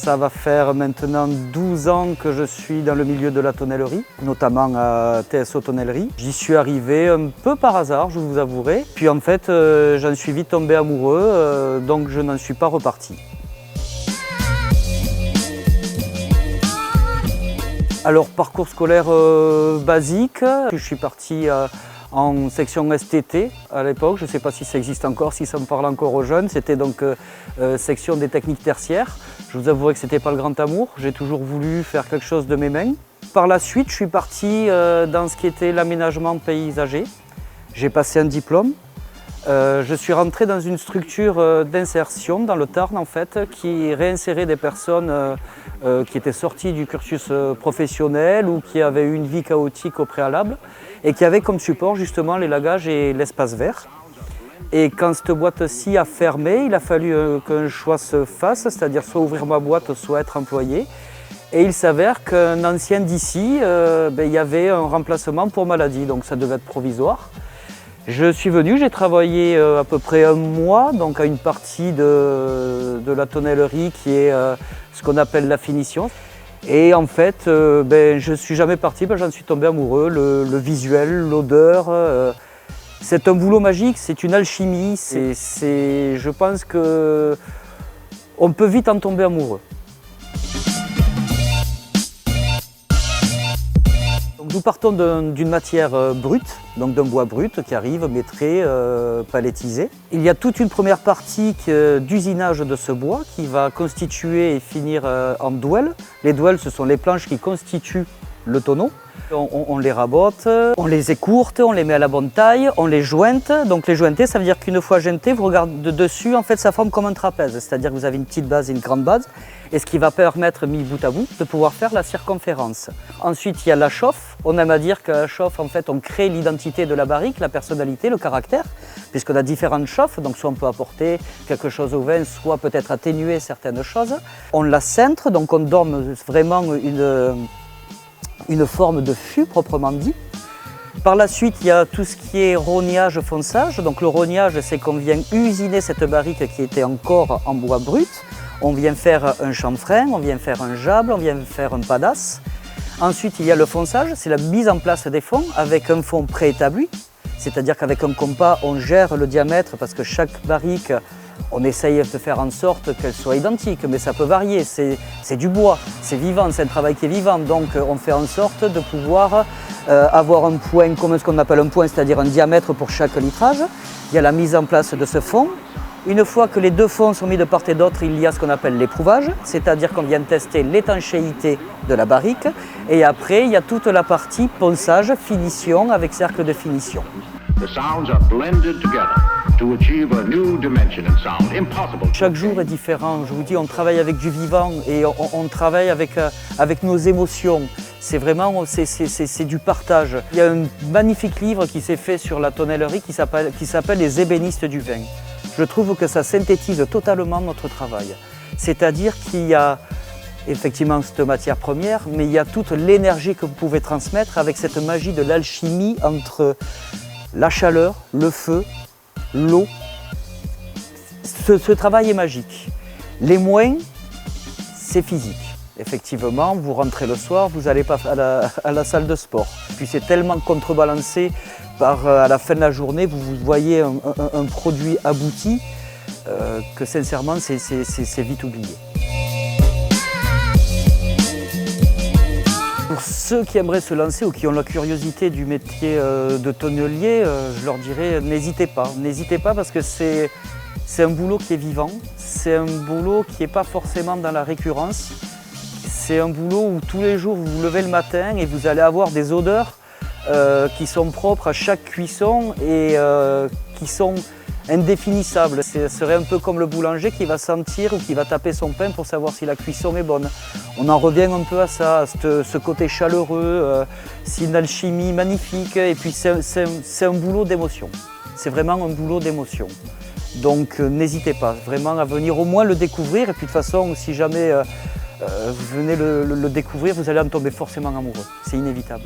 Ça va faire maintenant 12 ans que je suis dans le milieu de la tonnellerie, notamment à TSO Tonnellerie. J'y suis arrivé un peu par hasard, je vous avouerai. Puis en fait, j'en suis vite tombé amoureux, donc je n'en suis pas reparti. Alors, parcours scolaire basique, je suis parti en section STT à l'époque, je ne sais pas si ça existe encore, si ça me parle encore aux jeunes. C'était donc section des techniques tertiaires. Je vous avouerai que ce n'était pas le grand amour, j'ai toujours voulu faire quelque chose de mes mains. Par la suite, je suis parti dans ce qui était l'aménagement paysager. J'ai passé un diplôme. Je suis rentré dans une structure d'insertion dans le Tarn en fait, qui réinsérait des personnes qui étaient sorties du cursus professionnel ou qui avaient eu une vie chaotique au préalable et qui avaient comme support justement l'élagage et l'espace vert. Et quand cette boîte-ci a fermé, il a fallu qu'un choix se fasse, c'est-à-dire soit ouvrir ma boîte, soit être employé. Et il s'avère qu'un ancien d'ici, il y avait un remplacement pour maladie, donc ça devait être provisoire. Je suis venu, j'ai travaillé à peu près un mois, donc à une partie de la tonnellerie qui est ce qu'on appelle la finition. Et en fait, je ne suis jamais parti, j'en suis tombé amoureux, le visuel, l'odeur. C'est un boulot magique, c'est une alchimie, je pense qu'on peut vite en tomber amoureux. Donc, nous partons d'une matière brute, donc d'un bois brut qui arrive, métré, palettisé. Il y a toute une première partie d'usinage de ce bois qui va constituer et finir en douelles. Les douelles, ce sont les planches qui constituent le tonneau. On les rabote, on les écourte, on les met à la bonne taille, on les jointe. Donc les jointer, ça veut dire qu'une fois jointé, vous regardez de dessus, en fait ça forme comme un trapèze. C'est-à-dire que vous avez une petite base et une grande base. Et ce qui va permettre, mis bout à bout, de pouvoir faire la circonférence. Ensuite, il y a la chauffe. On aime à dire que la chauffe, en fait, on crée l'identité de la barrique, la personnalité, le caractère, puisqu'on a différentes chauffes. Donc soit on peut apporter quelque chose au vin, soit peut-être atténuer certaines choses. On la cintre, donc on donne vraiment une forme de fût proprement dit. Par la suite, il y a tout ce qui est rognage, fonçage. Donc le rognage, c'est qu'on vient usiner cette barrique qui était encore en bois brut. On vient faire un chanfrein, on vient faire un jable, on vient faire un padasse. Ensuite, il y a le fonçage, c'est la mise en place des fonds avec un fond préétabli. C'est-à-dire qu'avec un compas, on gère le diamètre parce que chaque barrique, on essaye de faire en sorte qu'elle soit identique, mais ça peut varier. C'est du bois, c'est vivant, c'est un travail qui est vivant. Donc on fait en sorte de pouvoir avoir un point, comme ce qu'on appelle un point, c'est-à-dire un diamètre pour chaque litrage. Il y a la mise en place de ce fond. Une fois que les deux fonds sont mis de part et d'autre, il y a ce qu'on appelle l'éprouvage, c'est-à-dire qu'on vient tester l'étanchéité de la barrique. Et après, il y a toute la partie ponçage, finition avec cercle de finition. Chaque jour est différent. Je vous dis, on travaille avec du vivant et on travaille avec nos émotions. C'est vraiment c'est du partage. Il y a un magnifique livre qui s'est fait sur la tonnellerie qui s'appelle Les ébénistes du vin. Je trouve que ça synthétise totalement notre travail. C'est-à-dire qu'il y a effectivement cette matière première, mais il y a toute l'énergie que vous pouvez transmettre avec cette magie de l'alchimie entre la chaleur, le feu, l'eau. Ce travail est magique. Les moins, c'est physique. Effectivement, vous rentrez le soir, vous n'allez pas à la salle de sport. Puis c'est tellement contrebalancé par à la fin de la journée, vous voyez un produit abouti que sincèrement, c'est vite oublié. Pour ceux qui aimeraient se lancer ou qui ont la curiosité du métier de tonnelier, je leur dirais n'hésitez pas. N'hésitez pas parce que c'est un boulot qui est vivant, c'est un boulot qui n'est pas forcément dans la récurrence. C'est un boulot où tous les jours vous vous levez le matin et vous allez avoir des odeurs qui sont propres à chaque cuisson et qui sont indéfinissables. Ce serait un peu comme le boulanger qui va sentir ou qui va taper son pain pour savoir si la cuisson est bonne. On en revient un peu à ça, à ce côté chaleureux, c'est une alchimie magnifique et puis c'est un boulot d'émotion. C'est vraiment un boulot d'émotion. Donc n'hésitez pas vraiment à venir au moins le découvrir et puis de toute façon si jamais vous venez le découvrir, vous allez en tomber forcément amoureux, c'est inévitable.